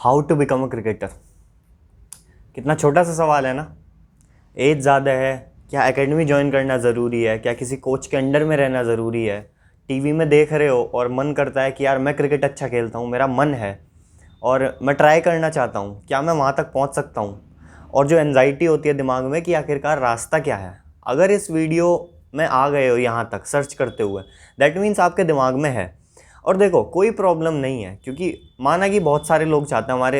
How to become a cricketer. कितना छोटा सा सवाल है ना। एज ज़्यादा है, क्या एकेडमी ज्वाइन करना ज़रूरी है, क्या किसी कोच के अंडर में रहना ज़रूरी है, टीवी में देख रहे हो और मन करता है कि यार मैं क्रिकेट अच्छा खेलता हूँ, मेरा मन है और मैं ट्राई करना चाहता हूँ, क्या मैं वहाँ तक पहुँच सकता हूँ, और जो एनजाइटी होती है दिमाग में कि आखिरकार रास्ता क्या है। अगर इस वीडियो में आ गए हो यहाँ तक सर्च करते हुए, दैट मीन्स आपके दिमाग में है। और देखो कोई प्रॉब्लम नहीं है, क्योंकि माना कि बहुत सारे लोग चाहते हैं, हमारे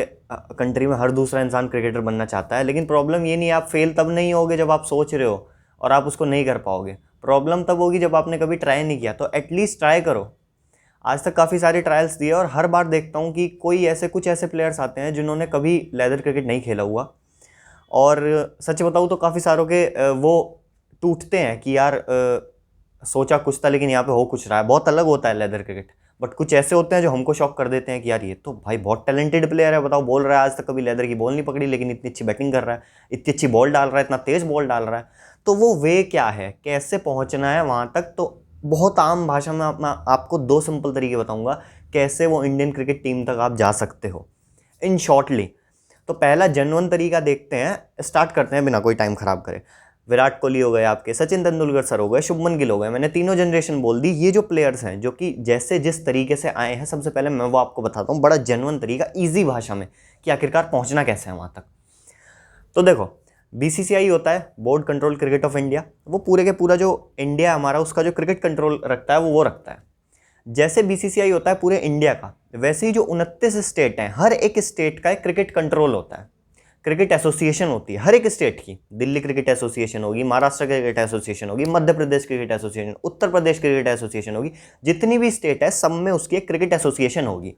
कंट्री में हर दूसरा इंसान क्रिकेटर बनना चाहता है, लेकिन प्रॉब्लम ये नहीं है, आप फेल तब नहीं होगे जब आप सोच रहे हो और आप उसको नहीं कर पाओगे। प्रॉब्लम तब होगी जब आपने कभी ट्राई नहीं किया। तो एटलीस्ट ट्राई करो। आज तक काफ़ी सारे ट्रायल्स दिए और हर बार देखता हूँ कि कुछ ऐसे प्लेयर्स आते हैं जिन्होंने कभी लेदर क्रिकेट नहीं खेला हुआ, और सच बताऊँ तो काफ़ी सारों के वो टूटते हैं कि यार सोचा कुछ था लेकिन यहाँ पे हो कुछ रहा है। बहुत अलग होता है लेदर क्रिकेट, बट कुछ ऐसे होते हैं जो हमको शॉक कर देते हैं कि यार ये तो भाई बहुत टैलेंटेड प्लेयर है, बताओ बोल रहा है आज तक कभी लेदर की बॉल नहीं पकड़ी, लेकिन इतनी अच्छी बैटिंग कर रहा है, इतनी अच्छी बॉल डाल रहा है, इतना तेज बॉल डाल रहा है। तो वो वे क्या है, कैसे पहुंचना है वहां तक, तो बहुत आम भाषा में मैं आपको 2 सिंपल तरीके बताऊंगा कैसे वो इंडियन क्रिकेट टीम तक आप जा सकते हो इन शॉर्टली। तो पहला जेन्युइन तरीका देखते हैं, स्टार्ट करते हैं बिना कोई टाइम खराब करे। विराट कोहली हो गए, आपके सचिन तेंदुलकर सर हो गए, शुभमन गिल हो गए, मैंने तीनों जनरेशन बोल दी। ये जो प्लेयर्स हैं जो कि जैसे जिस तरीके से आए हैं, सबसे पहले मैं वो आपको बताता हूँ बड़ा जेन्युइन तरीका, ईजी भाषा में, कि आखिरकार पहुंचना कैसे है वहां तक। तो देखो, बीसीसीआई होता है board control cricket of India, वो पूरे के पूरा जो इंडिया हमारा उसका जो क्रिकेट कंट्रोल रखता है वो रखता है। जैसे बीसीसीआई होता है पूरे इंडिया का, वैसे ही जो 29 स्टेट हैं, हर एक स्टेट का एक क्रिकेट कंट्रोल होता है। क्रिकेट एसोसिएशन होती है हर एक स्टेट की। दिल्ली क्रिकेट एसोसिएशन होगी, महाराष्ट्र क्रिकेट एसोसिएशन होगी, Madhya Pradesh cricket association, Uttar Pradesh cricket association होगी। जितनी भी स्टेट है सब में उसकी एक क्रिकेट एसोसिएशन होगी।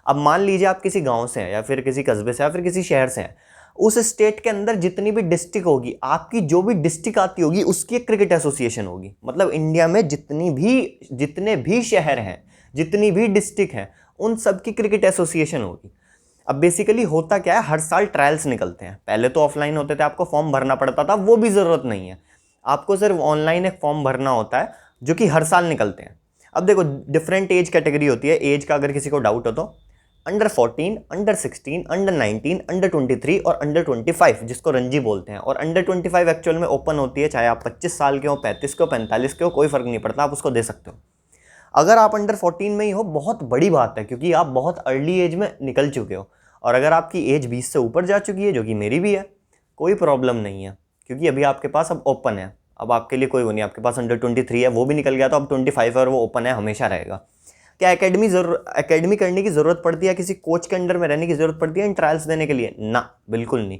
अब मान लीजिए आप किसी गांव से हैं, या फिर किसी कस्बे से, या फिर किसी शहर से हैं, उस स्टेट के अंदर जितनी भी डिस्ट्रिक्ट होगी, आपकी जो भी डिस्ट्रिक्ट आती होगी उसकी एक क्रिकेट एसोसिएशन होगी। मतलब इंडिया में जितने भी शहर हैं, जितनी भी डिस्ट्रिक्ट हैं, उन सब की क्रिकेट एसोसिएशन होगी। अब बेसिकली होता क्या है, हर साल ट्रायल्स निकलते हैं। पहले तो ऑफलाइन होते थे, आपको फॉर्म भरना पड़ता था, वो भी ज़रूरत नहीं है, आपको सिर्फ ऑनलाइन एक फॉर्म भरना होता है, जो कि हर साल निकलते हैं। अब देखो डिफरेंट एज कैटेगरी होती है। एज का अगर किसी को डाउट हो तो अंडर 14, अंडर 16, अंडर 19, अंडर 23 और अंडर 25, जिसको रणजी बोलते हैं। और अंडर 25 एक्चुअल में ओपन होती है, चाहे आप 25 साल के हो, 35 के हो, 45 के हो, कोई फ़र्क नहीं पड़ता, आप उसको दे सकते हो। अगर आप अंडर 14 में ही हो, बहुत बड़ी बात है, क्योंकि आप बहुत अर्ली एज में निकल चुके हो। और अगर आपकी एज 20 से ऊपर जा चुकी है, जो कि मेरी भी है, कोई प्रॉब्लम नहीं है, क्योंकि अभी आपके पास अब ओपन है। अब आपके लिए कोई वो नहीं, आपके पास अंडर 23 है, वो भी निकल गया, तो अब 25 है और वो ओपन है, हमेशा रहेगा। क्या एकेडमी करने की ज़रूरत पड़ती है, किसी कोच के अंडर में रहने की ज़रूरत पड़ती है इन ट्रायल्स देने के लिए? ना, बिल्कुल नहीं।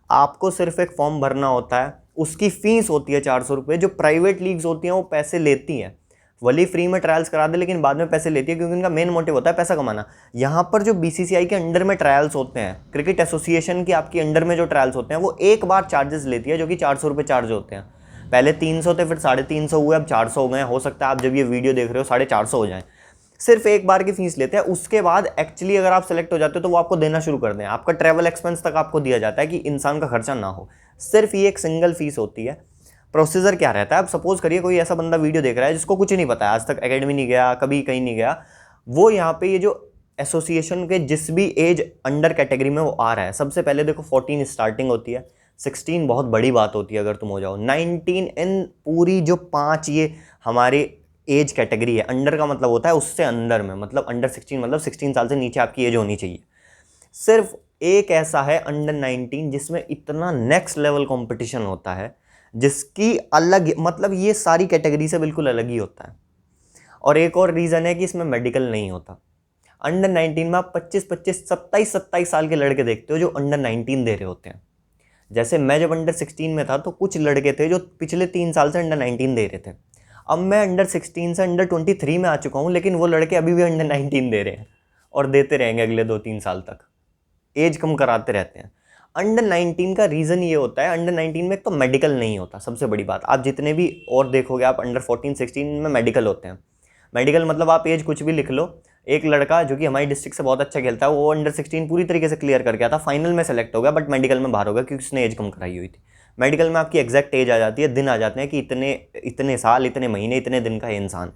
आपको सिर्फ एक फॉर्म भरना होता है, उसकी फ़ीस होती है 400 रुपये। जो प्राइवेट लीग्स होती हैं वो पैसे लेती हैं, वली फ्री में ट्रायल्स करा दे, लेकिन बाद में पैसे लेती है, क्योंकि उनका मेन मोटिव होता है पैसा कमाना। यहाँ पर जो बीसीसीआई के अंडर में ट्रायल्स होते हैं, क्रिकेट एसोसिएशन के आपके अंडर में जो ट्रायल्स होते हैं, वो एक बार चार्जेस लेती है, जो कि 400 रुपये चार्ज होते हैं। पहले 300 थे, फिर 350 हुए, अब 400 हो गए। हो सकता है आप जब ये वीडियो देख रहे हो 450 हो जाए। सिर्फ एक बार की फीस लेते हैं। उसके बाद एक्चुअली अगर आप सेलेक्ट हो जाते हो तो वो आपको देना शुरू कर दें, आपका ट्रैवल एक्सपेंस तक आपको दिया जाता है कि इंसान का खर्चा ना हो। सिर्फ ये एक सिंगल फीस होती है। प्रोसीजर क्या रहता है, अब सपोज करिए कोई ऐसा बंदा वीडियो देख रहा है जिसको कुछ नहीं पता है, आज तक एकेडमी नहीं गया, कभी कहीं नहीं गया, वो यहाँ पे ये जो एसोसिएशन के जिस भी एज अंडर कैटेगरी में वो आ रहा है, सबसे पहले देखो 14 स्टार्टिंग होती है, 16 बहुत बड़ी बात होती है अगर तुम हो जाओ, 19 इन पूरी जो 5 ये हमारे एज कैटेगरी है। अंडर का मतलब होता है उससे अंदर में, मतलब अंडर 16 मतलब 16 साल से नीचे आपकी एज होनी चाहिए। सिर्फ एक ऐसा है अंडर 19 जिसमें इतना नेक्स्ट लेवल कंपटीशन होता है, जिसकी अलग, मतलब ये सारी कैटेगरी से बिल्कुल अलग ही होता है। और एक और रीज़न है कि इसमें मेडिकल नहीं होता। अंडर 19 में आप 25-25, 27-27 साल के लड़के देखते हो जो अंडर 19 दे रहे होते हैं। जैसे मैं जब अंडर 16 में था तो कुछ लड़के थे जो पिछले 3 साल से अंडर 19 दे रहे थे। अब मैं अंडर 16 से अंडर 23 में आ चुका हूँ, लेकिन वो लड़के अभी भी अंडर 19 दे रहे हैं और देते रहेंगे अगले 2-3 साल तक। एज कम कराते रहते हैं। अंडर 19 का रीज़न ये होता है, अंडर 19 में एक तो मेडिकल नहीं होता, सबसे बड़ी बात। आप जितने भी और देखोगे, आप अंडर 14-16 में मेडिकल होते हैं। मेडिकल मतलब आप एज कुछ भी लिख लो। एक लड़का जो कि हमारी डिस्ट्रिक्ट से बहुत अच्छा खेलता है, वो अंडर 16 पूरी तरीके से क्लियर कर गया था, फाइनल में सेलेक्ट हो गया, बट मेडिकल में बाहर हो गया क्योंकि उसने एज कम कराई हुई थी। मेडिकल में आपकी एग्जैक्ट एज आ जाती है, दिन आ जाते हैं कि इतने साल, इतने महीने, इतने दिन का इंसान।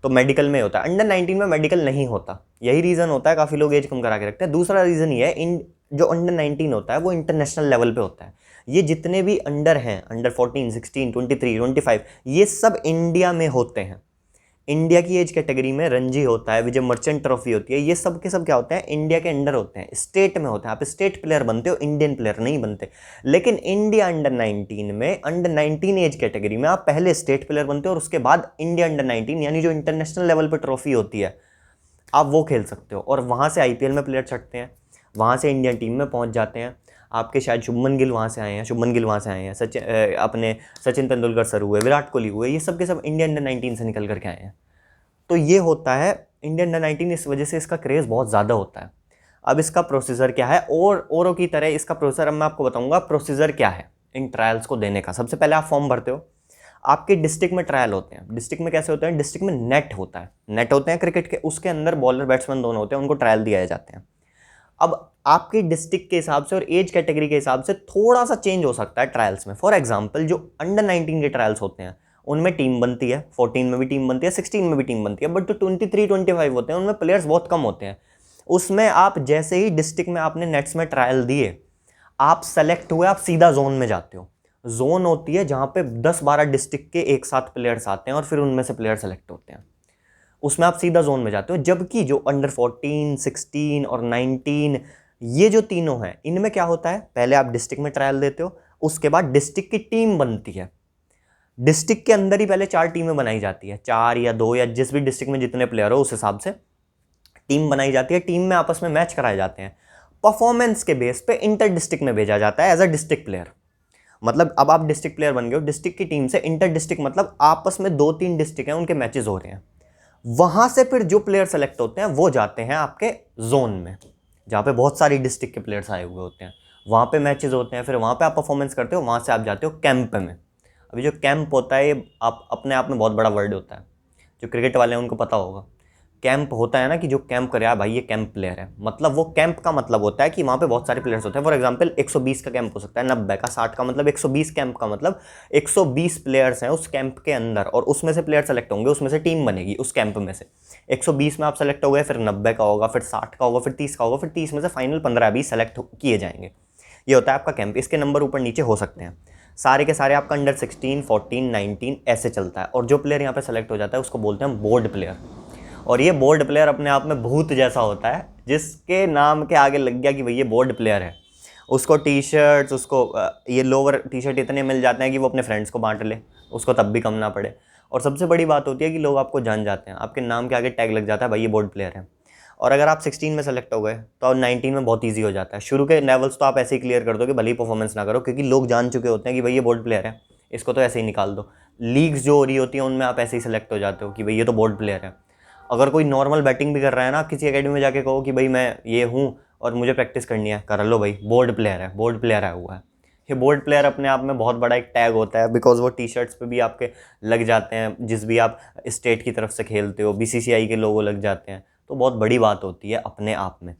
तो मेडिकल में होता है। अंडर 19 में मेडिकल नहीं होता, यही रीज़न होता है, काफ़ी लोग एज कम करा के रखते हैं। दूसरा रीज़न ये है, इन जो अंडर 19 होता है वो इंटरनेशनल लेवल पे होता है। ये जितने भी अंडर हैं, अंडर 14, 16, 23, 25, ये सब इंडिया में होते हैं। इंडिया की एज कैटेगरी में रणजी होता है, विजय मर्चेंट ट्रॉफी होती है, ये सब के सब क्या होते हैं, इंडिया के अंडर होते हैं, स्टेट में होते हैं। आप स्टेट प्लेयर बनते हो, इंडियन प्लेयर नहीं बनते। लेकिन इंडिया अंडर 19 में, अंडर 19 एज कैटेगरी में आप पहले स्टेट प्लेयर बनते हो और उसके बाद इंडिया अंडर 19 यानी जो इंटरनेशनल लेवल पर ट्रॉफी होती है आप वो खेल सकते हो। और वहाँ से आईपीएल में प्लेयर छटते हैं, वहाँ से इंडियन टीम में पहुँच जाते हैं। आपके शायद शुभमन गिल वहाँ से आए हैं, अपने सचिन तेंदुलकर सर हुए, विराट कोहली हुए, ये सब के सब इंडिया अंडर 19 से निकल करके आए हैं। तो ये होता है इंडिया अंडर 19, इस वजह से इसका क्रेज़ बहुत ज़्यादा होता है। अब इसका प्रोसीजर क्या है, और औरों की तरह इसका प्रोसीजर अब मैं आपको बताऊंगा प्रोसीजर क्या है इन ट्रायल्स को देने का। सबसे पहले आप फॉर्म भरते हो, आपके डिस्ट्रिक्ट में ट्रायल होते हैं। डिस्ट्रिक्ट में कैसे होते हैं, डिस्ट्रिक्ट में नेट होता है, नेट होते हैं क्रिकेट के, उसके अंदर बॉलर बैट्समैन दोनों होते हैं, उनको ट्रायल दिए जाते हैं। अब आपके डिस्ट्रिक्ट के हिसाब से और एज कैटेगरी के हिसाब से थोड़ा सा चेंज हो सकता है ट्रायल्स में। फॉर एग्जांपल जो अंडर 19 के ट्रायल्स होते हैं उनमें टीम बनती है, 14 में भी टीम बनती है, 16 में भी टीम बनती है, बट जो 23, 25 होते हैं उनमें प्लेयर्स बहुत कम होते हैं। उसमें आप जैसे ही डिस्ट्रिक्ट में आपने नेट्स में ट्रायल दिए, आप सेलेक्ट हुए, आप सीधा जोन में जाते हो। जोन होती है जहाँ पे 10-12 डिस्ट्रिक्ट के एक साथ प्लेयर्स आते हैं और फिर उनमें से प्लेयर सेलेक्ट होते हैं, उसमें आप सीधा जोन में जाते हो। जबकि जो अंडर 14, 16 और 19 ये जो तीनों हैं, इनमें क्या होता है, पहले आप डिस्ट्रिक्ट में ट्रायल देते हो, उसके बाद डिस्ट्रिक्ट की टीम बनती है। डिस्ट्रिक्ट के अंदर ही पहले 4 टीमें बनाई जाती है, 4 या 2 या जिस भी डिस्ट्रिक्ट में जितने प्लेयर हो उस हिसाब से टीम बनाई जाती है। टीम में आपस में मैच कराए जाते हैं, परफॉर्मेंस के बेस पे इंटर डिस्ट्रिक्ट में भेजा जाता है एज अ डिस्ट्रिक्ट प्लेयर। मतलब अब आप डिस्ट्रिक्ट प्लेयर बन गए हो, डिस्ट्रिक्ट की टीम से इंटर डिस्ट्रिक्ट मतलब आपस में 2-3 डिस्ट्रिक्ट हैं उनके मैचेस हो रहे हैं। वहां से फिर जो प्लेयर सेलेक्ट होते हैं वो जाते हैं आपके जोन में, जहाँ पे बहुत सारी डिस्ट्रिक्ट के प्लेयर्स आए हुए होते हैं, वहाँ पे मैचेस होते हैं, फिर वहाँ पे आप परफॉर्मेंस करते हो, वहाँ से आप जाते हो कैंप में। अभी जो कैंप होता है ये आप अपने आप में बहुत बड़ा वर्ड होता है, जो क्रिकेट वाले हैं उनको पता होगा। कैंप होता है ना कि जो कैंप करे यार भाई ये कैंप प्लेयर है, मतलब वो कैंप का मतलब होता है कि वहाँ पे बहुत सारे प्लेयर्स होते हैं। फॉर एग्जांपल 120 का कैंप हो सकता है, 90 का, 60 का, मतलब 120 कैंप का मतलब 120 प्लेयर्स हैं उस कैंप के अंदर और उसमें से प्लेयर सेलेक्ट होंगे, उसमें से टीम बनेगी उस कैंप में से। 120 में आप सेलेक्ट हो गए, फिर 90 का होगा, फिर 60 का होगा, फिर 30 का होगा, फिर 30 में से फाइनल 15-20 सेलेक्ट किए जाएंगे। ये होता है आपका कैंप। इसके नंबर ऊपर नीचे हो सकते हैं, सारे के सारे आपका अंडर 16, 14, 19 ऐसे चलता है। और जो प्लेयर यहाँ पे सेलेक्ट हो जाता है उसको बोलते हैं बोर्ड प्लेयर। और ये बोर्ड प्लेयर अपने आप में भूत जैसा होता है, जिसके नाम के आगे लग गया कि भाई ये बोर्ड प्लेयर है, उसको टी शर्ट्स, उसको ये लोअर टी शर्ट इतने मिल जाते हैं कि वो अपने फ्रेंड्स को बांट ले, उसको तब भी कम ना पड़े। और सबसे बड़ी बात होती है कि लोग आपको जान जाते हैं, आपके नाम के आगे टैग लग जाता है भाई ये बोर्ड प्लेयर है। और अगर आप 16 में सेलेक्ट हो गए तो अब 19 में बहुत ईजी हो जाता है। शुरू के लेवल्स तो आप ऐसे ही क्लियर कर दो कि भले ही परफॉर्मेंस ना करो, क्योंकि लोग जान चुके होते हैं कि भाई ये बोर्ड प्लेयर है, इसको तो ऐसे ही निकाल दो। लीग्स जो हो रही होती हैं उनमें आप ऐसे ही सेलेक्ट हो जाते हो कि भाई ये तो बोर्ड प्लेयर है। अगर कोई नॉर्मल बैटिंग भी कर रहा है ना, आप किसी एकेडमी में जाके कहो कि भाई मैं ये हूँ और मुझे प्रैक्टिस करनी है, कर लो भाई बोर्ड प्लेयर है, बोर्ड प्लेयर आया हुआ है। ये बोर्ड प्लेयर अपने आप में बहुत बड़ा एक टैग होता है, बिकॉज वो टी शर्ट्स पे भी आपके लग जाते हैं, जिस भी आप स्टेट की तरफ से खेलते हो, बीसीसीआई के लोगो लग जाते हैं, तो बहुत बड़ी बात होती है अपने आप में।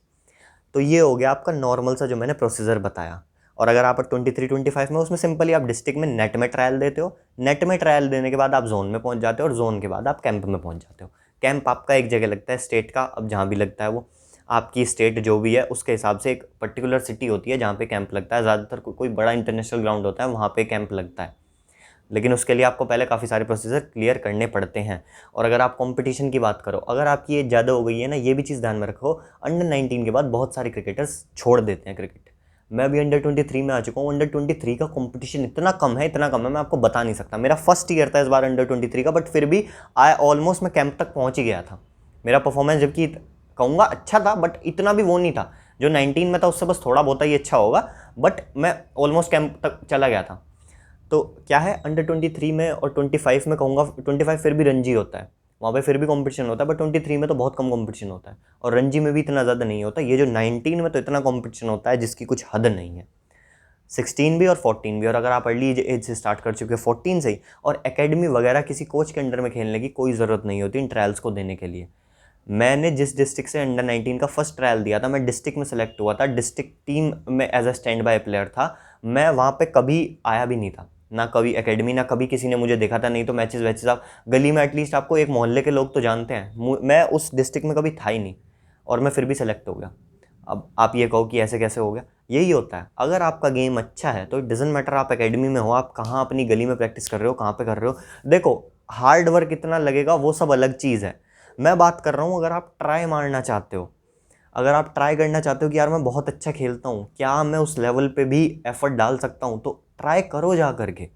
तो ये हो गया आपका नॉर्मल सा जो मैंने प्रोसीजर बताया। और अगर आप 23-25 में, उसमें सिंपली आप डिस्ट्रिक्ट में नेट में ट्रायल देते हो, नेट में ट्रायल देने के बाद आप जोन में पहुंच जाते हो और जोन के बाद आप कैंप में पहुंच जाते हो। कैंप आपका एक जगह लगता है स्टेट का, अब जहाँ भी लगता है वो आपकी स्टेट जो भी है उसके हिसाब से एक पर्टिकुलर सिटी होती है जहाँ पे कैंप लगता है। ज़्यादातर कोई बड़ा इंटरनेशनल ग्राउंड होता है वहाँ पे कैंप लगता है, लेकिन उसके लिए आपको पहले काफ़ी सारे प्रोसीजर क्लियर करने पड़ते हैं। और अगर आप कंपटीशन की बात करो, अगर आपकी एज ज़्यादा हो गई है ना, ये भी चीज़ ध्यान में रखो, अंडर 19 के बाद बहुत सारे क्रिकेटर्स छोड़ देते हैं क्रिकेट। मैं भी अंडर 23 में आ चुका हूँ। अंडर 23 का कंपटीशन इतना कम है, इतना कम है, मैं आपको बता नहीं सकता। मेरा फर्स्ट ईयर था इस बार अंडर 23 का, बट फिर भी ऑलमोस्ट मैं कैंप तक पहुँच ही गया था। मेरा परफॉर्मेंस जबकि कहूँगा अच्छा था, बट इतना भी वो नहीं था जो 19 में था, उससे बस थोड़ा बहुत ही अच्छा होगा, बट मैं ऑलमोस्ट कैंप तक चला गया था। तो क्या है, अंडर 23 में और 25 में कहूँगा, 25 फिर भी रणजी होता है, वहाँ पे फिर भी कंपटीशन होता है, बट 23 में तो बहुत कम कंपटीशन होता है और रणजी में भी इतना ज़्यादा नहीं होता। ये जो 19 में तो इतना कंपटीशन होता है जिसकी कुछ हद नहीं है। 16 भी और 14 भी, और अगर आप अर्ली एज से स्टार्ट कर चुके हो 14 से ही, और एकेडमी वगैरह किसी कोच के अंडर में खेलने की कोई ज़रूरत नहीं होती इन ट्रायल्स को देने के लिए। मैंने जिस डिस्ट्रिक्ट से अंडर 19 का फर्स्ट ट्रायल दिया था, मैं डिस्ट्रिक्ट में सेलेक्ट हुआ था, डिस्ट्रिक्ट टीम में as a standby player था, मैं वहाँ पे कभी आया भी नहीं था, ना कभी एकेडमी, ना कभी किसी ने मुझे देखा था। नहीं तो मैचेस वैचेस आप गली में एटलीस्ट आपको एक मोहल्ले के लोग तो जानते हैं। मैं उस डिस्ट्रिक्ट में कभी था ही नहीं और मैं फिर भी सेलेक्ट हो गया। अब आप ये कहो कि ऐसे कैसे हो गया, यही होता है। अगर आपका गेम अच्छा है तो इट डजंट मैटर आप एकेडमी में हो, आप कहाँ अपनी गली में प्रैक्टिस कर रहे हो, कहाँ पे कर रहे हो। देखो हार्ड वर्क कितना लगेगा वो सब अलग चीज़ है। मैं बात कर रहा हूँ अगर आप ट्राई मारना चाहते हो, अगर आप ट्राई करना चाहते हो कि यार मैं बहुत अच्छा खेलता हूँ, क्या मैं उस लेवल पे भी एफर्ट डाल सकता हूँ, तो ट्राई करो जा करके।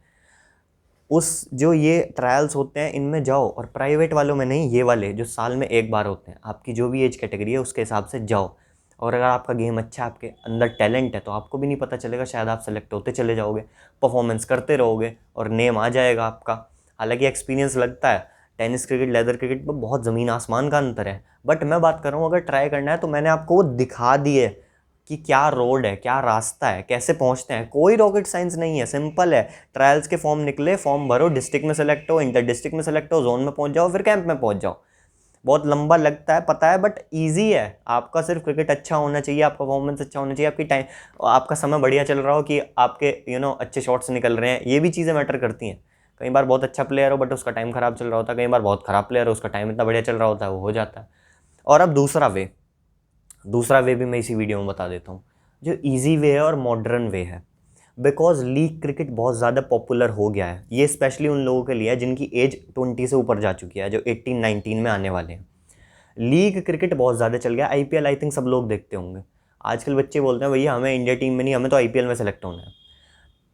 उस जो ये ट्रायल्स होते हैं इनमें जाओ, और प्राइवेट वालों में नहीं, ये वाले जो साल में एक बार होते हैं, आपकी जो भी एज कैटेगरी है उसके हिसाब से जाओ। और अगर आपका गेम अच्छा है, आपके अंदर टैलेंट है, तो आपको भी नहीं पता चलेगा, शायद आप सेलेक्ट होते चले जाओगे, परफॉर्मेंस करते रहोगे और नेम आ जाएगा आपका। हालांकि एक्सपीरियंस लगता है, टेनिस क्रिकेट लेदर क्रिकेट में बहुत ज़मीन आसमान का अंतर है, बट मैं बात कर रहा हूँ अगर ट्राई करना है तो मैंने आपको वो दिखा दिए कि क्या रोड है, क्या रास्ता है, कैसे पहुंचते हैं। कोई रॉकेट साइंस नहीं है, सिंपल है। ट्रायल्स के फॉर्म निकले, फॉर्म भरो, डिस्ट्रिक्ट में सेलेक्ट हो, इंटर डिस्ट्रिक्ट में सेलेक्ट हो, जोन में पहुंच जाओ, फिर कैंप में पहुंच जाओ। बहुत लंबा लगता है पता है, बट ईजी है। आपका सिर्फ क्रिकेट अच्छा होना चाहिए, आपका परफॉर्मेंस अच्छा होना चाहिए, आपकी टाइम, आपका समय बढ़िया चल रहा हो, कि आपके अच्छे शॉट्स निकल रहे हैं, ये भी चीज़ें मैटर करती हैं। कई बार बहुत अच्छा प्लेयर हो बट उसका टाइम खराब चल रहा होता है, कई बार बहुत खराब प्लेयर हो उसका टाइम इतना बढ़िया चल रहा होता है, वो हो जाता है। और अब दूसरा वे भी मैं इसी वीडियो में बता देता हूँ, जो इजी वे है और मॉडर्न वे है। बिकॉज लीग क्रिकेट बहुत ज़्यादा पॉपुलर हो गया है, ये स्पेशली उन लोगों के लिए है जिनकी एज 20 से ऊपर जा चुकी है, जो 18-19 में आने वाले हैं। लीग क्रिकेट बहुत ज़्यादा चल गया। आईपीएल आई थिंक सब लोग देखते होंगे। आजकल बच्चे बोलते हैं भैया हमें इंडिया टीम में नहीं, हमें तो आईपीएल में सेलेक्ट होना है।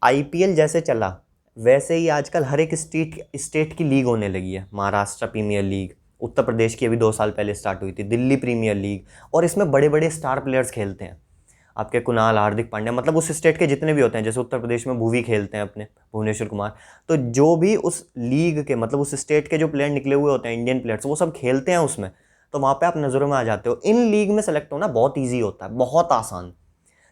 आईपीएल जैसे चला वैसे ही आजकल हर एक स्टेट की लीग होने लगी है। महाराष्ट्र प्रीमियर लीग, उत्तर प्रदेश की अभी 2 साल पहले स्टार्ट हुई थी, दिल्ली प्रीमियर लीग, और इसमें बड़े बड़े स्टार प्लेयर्स खेलते हैं। आपके कुणाल, हार्दिक पांड्या, मतलब उस स्टेट के जितने भी होते हैं, जैसे उत्तर प्रदेश में भुवी खेलते हैं अपने, भुवनेश्वर कुमार, तो जो भी उस लीग के मतलब उस स्टेट के जो प्लेयर निकले हुए होते हैं, इंडियन प्लेयर्स, वो सब खेलते हैं उसमें। तो वहाँ पे आप नज़रों में आ जाते हो। इन लीग में सेलेक्ट होना बहुत ईजी होता है, बहुत आसान,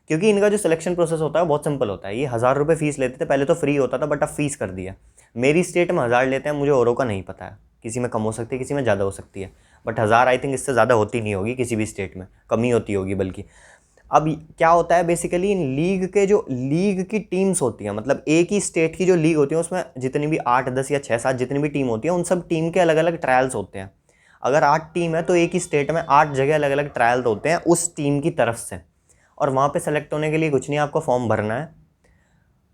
क्योंकि इनका जो सिलेक्शन प्रोसेस होता है बहुत सिंपल होता है। ये 1000 रुपये फीस लेते थे, पहले तो फ्री होता था बट अब फीस कर दिया। मेरी स्टेट में 1000 लेते हैं, मुझे औरों का नहीं पता है, किसी में कम हो सकती है, किसी में ज़्यादा हो सकती है, बट 1000 आई थिंक इससे ज़्यादा होती नहीं होगी किसी भी स्टेट में, कम ही होती होगी बल्कि। अब क्या होता है बेसिकली, इन लीग के जो लीग की टीम्स होती हैं, मतलब एक ही स्टेट की जो लीग होती है उसमें जितनी भी 8, 10 या 6, 7 जितनी भी टीम होती है, उन सब टीम के अलग अलग ट्रायल्स होते हैं। अगर 8 टीम है तो एक ही स्टेट में 8 जगह अलग अलग ट्रायल होते हैं उस टीम की तरफ से। और वहाँ पे सेलेक्ट होने के लिए कुछ नहीं, आपको फॉर्म भरना है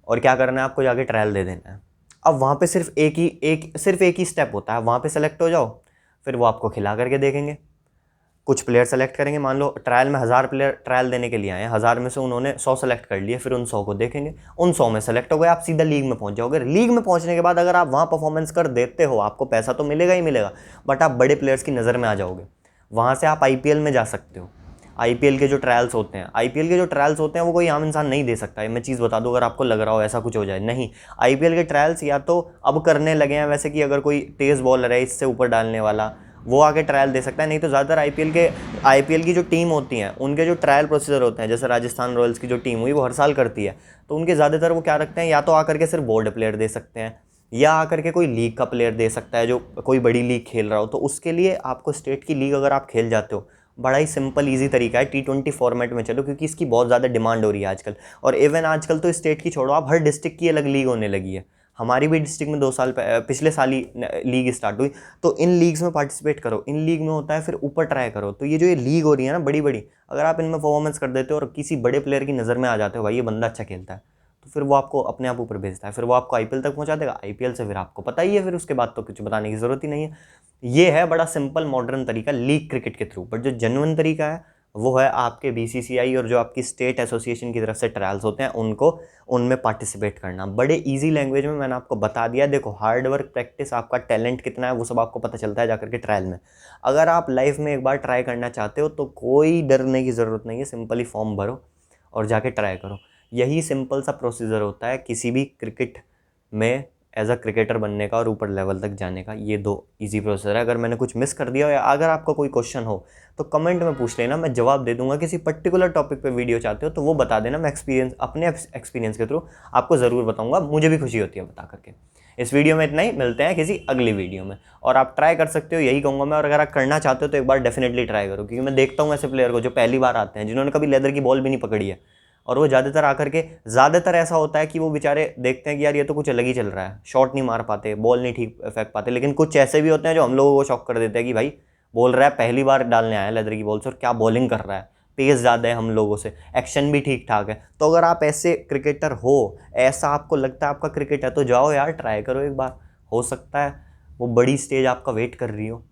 और क्या करना है, आपको जाके ट्रायल दे देना है। अब वहाँ पे सिर्फ एक ही स्टेप होता है, वहाँ पे सेलेक्ट हो जाओ, फिर वो आपको खिला करके देखेंगे। कुछ प्लेयर सेलेक्ट करेंगे, मान लो ट्रायल में 1000 प्लेयर ट्रायल देने के लिए आए हैं, 1000 में से उन्होंने 100 सेलेक्ट कर लिए, फिर उन 100 को देखेंगे, उन 100 में सेलेक्ट हो गए, आप सीधा लीग में पहुंच जाओगे। लीग में पहुंचने के बाद अगर आप वहाँ परफॉर्मेंस कर देते हो, आपको पैसा तो मिलेगा ही मिलेगा, बट आप बड़े प्लेयर्स की नज़र में आ जाओगे। वहाँ से आप आईपीएल में जा सकते हो। आईपीएल के जो ट्रायल्स होते हैं वो कोई आम इंसान नहीं दे सकता है। मैं चीज़ बता दूं, अगर आपको लग रहा हो ऐसा कुछ हो जाए, नहीं। आईपीएल के ट्रायल्स या तो अब करने लगे हैं वैसे कि अगर कोई तेज़ बॉलर है इससे ऊपर डालने वाला, वो आके ट्रायल दे सकता है, नहीं तो ज़्यादातर आईपीएल की जो टीम होती हैं उनके जो ट्रायल प्रोसीजर होते हैं, जैसे राजस्थान रॉयल्स की जो टीम हुई वो हर साल करती है, तो उनके ज़्यादातर वो क्या रखते हैं, या तो आकर के सिर्फ बोर्ड प्लेयर दे सकते हैं, या आकर के कोई लीग का प्लेयर दे सकता है जो कोई बड़ी लीग खेल रहा हो। तो उसके लिए आपको स्टेट की लीग अगर आप खेल जाते हो, बड़ा ही सिंपल ईजी तरीका है, T20 फॉर्मेट में चलो, क्योंकि इसकी बहुत ज़्यादा डिमांड हो रही है आजकल। और इवन आजकल तो स्टेट की छोड़ो, आप हर डिस्ट्रिक्ट की अलग लीग होने लगी है। हमारी भी डिस्ट्रिक्ट में 2 साल पिछले साल ही लीग स्टार्ट हुई, तो इन लीग्स में पार्टिसिपेट करो। इन लीग में होता है फिर ऊपर ट्राई करो। तो ये जो ये लीग हो रही है ना बड़ी बड़ी, अगर आप इनमें परफॉर्मेंस कर देते हो और किसी बड़े प्लेयर की नज़र में आ जाते हो, भाई ये बंदा अच्छा खेलता है, तो फिर वो आपको अपने आप ऊपर भेजता है, फिर वो आपको आईपीएल तक पहुंचा देगा। आईपीएल से फिर आपको पता ही है, फिर उसके बाद तो कुछ बताने की ज़रूरत ही नहीं है। ये है बड़ा सिंपल मॉडर्न तरीका लीग क्रिकेट के थ्रू। बट जो जेन्युइन तरीका है वो है आपके बीसीसीआई और जो आपकी स्टेट एसोसिएशन की तरफ से ट्रायल्स होते हैं उनको, उनमें पार्टिसिपेट करना। बड़े इजी लैंग्वेज में मैंने आपको बता दिया। देखो हार्ड वर्क, प्रैक्टिस, आपका टैलेंट कितना है वो सब आपको पता चलता है जाकर के ट्रायल में। अगर आप लाइफ में एक बार ट्राई करना चाहते हो तो कोई डरने की ज़रूरत नहीं है, सिंपली फॉर्म भरो और जाके ट्राई करो। यही सिंपल सा प्रोसीजर होता है किसी भी क्रिकेट में एज अ क्रिकेटर बनने का और ऊपर लेवल तक जाने का। ये 2 इजी प्रोसेसर है। अगर मैंने कुछ मिस कर दिया हो या अगर आपका कोई क्वेश्चन हो तो कमेंट में पूछ लेना, मैं जवाब दे दूंगा। किसी पर्टिकुलर टॉपिक पे वीडियो चाहते हो तो वो बता देना, मैं अपने एक्सपीरियंस के थ्रू आपको ज़रूर बताऊंगा। मुझे भी खुशी होती है बता करके। इस वीडियो में इतना ही, मिलते हैं किसी अगली वीडियो में। और आप ट्राई कर सकते हो, यही कहूँगा मैं। और अगर आप करना चाहते हो तो एक बार डेफिनेटली ट्राई करो, क्योंकि मैं देखता हूँ ऐसे प्लेयर को जो पहली बार आते हैं, जिन्होंने कभी लेदर की बॉल भी नहीं पकड़ी है, और वो ज़्यादातर ऐसा होता है कि वो बेचारे देखते हैं कि यार ये तो कुछ अलग ही चल रहा है, शॉट नहीं मार पाते, बॉल नहीं ठीक फेंक पाते, लेकिन कुछ ऐसे भी होते हैं जो हम लोगों को शॉक कर देते हैं कि भाई बोल रहा है पहली बार डालने आया लेदर की बॉल से, और क्या बॉलिंग कर रहा है, पेस ज़्यादा है हम लोगों से, एक्शन भी ठीक ठाक है। तो अगर आप ऐसे क्रिकेटर हो, ऐसा आपको लगता है आपका क्रिकेट है, तो जाओ यार ट्राई करो एक बार, हो सकता है वो बड़ी स्टेज आपका वेट कर रही हो।